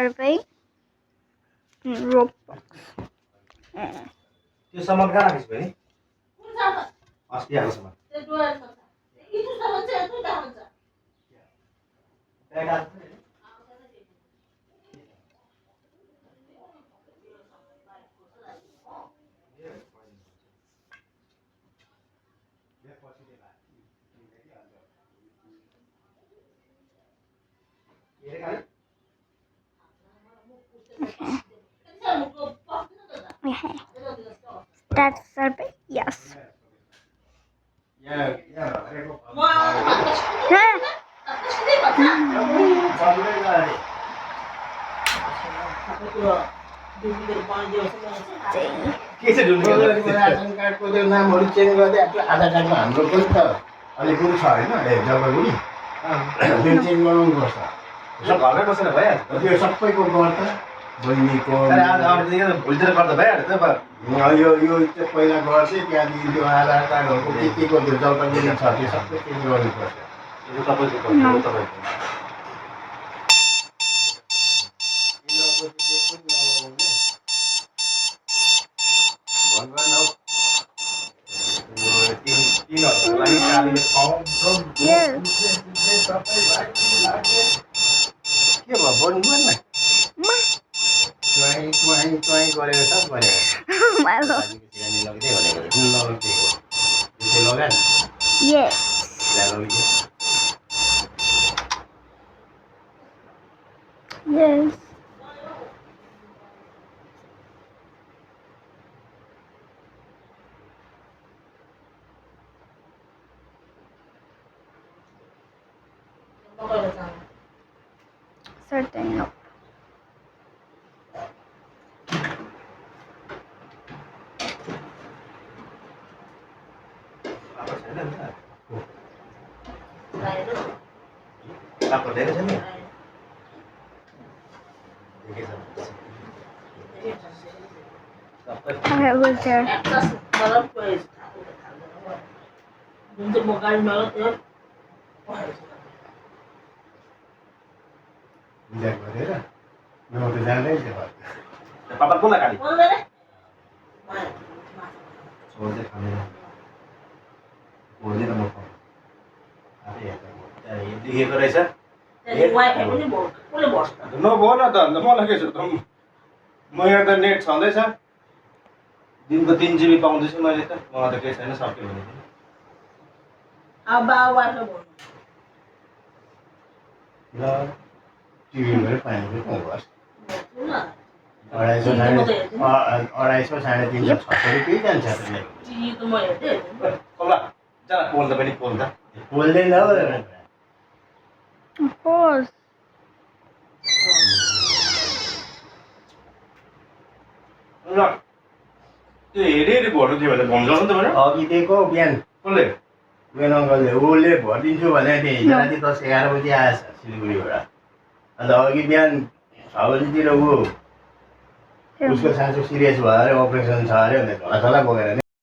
survey Roblox. त्यो सामान कहाँ राखेछ बहिनी? अस्ति आएको सामान Okay. Start survey. Yes. के चाहिँ रासन कार्डको त्यो नामहरू चेन्ज गर्दै आधार कार्डमा हाम्रो पनि त अलिपुर छ होइन जलपाइगुडी त्यो चेन्ज गराउनुपर्छ घरमै बसेर भइहाल्छ त्यो सबैको गर्छ बहिनीको भोलितिर गर्दा भइहाल्छ त यो चाहिँ पहिला गर्थेँ त्यहाँदेखि त्यो आधार कार्डहरूको के केको त्यो जलपाइगुडी छ त्यो सबै चेन्ज गर्नुपर्छ यो तपाईँको के भयो बन्नु भएन ट्वाइँ गरेको सब गरेको लग्दै भनेको लगा नि Yes. Yes. Certain no. Okay, who's there? गरेर म त जाँदै थिएँ पापा बोला खाली छोड्दै खाँदैन बोल्दैन म लेखेको रहेछ नभन त अन्त मलाई के छ त म यहाँ त नेट छँदैछ दिनको 3 GB पाउँदैछु मैले त मलाई त केही छैन सक्यो भने ल टिभी गरेर पानी पनि बस 250 350 रुपियाँ जान्छ कमला जान बोल्दा पनि बोल्दा बोल्दैन Of course. ल त्यो हेरी भर्नु थियो भने भन्छ नि त भने अघि दिएको बिहान कसले बिहान अङ्कलले उसले भरिदिन्छु भने थिएँ हिजो राति 10-11 बजी आएछ सिलगढीबाट अन्त अघि बिहान 6 बजीतिर उसको सासु सिरियस भयो अरे अपरेसन छ अरे भनेर झोला बोकेर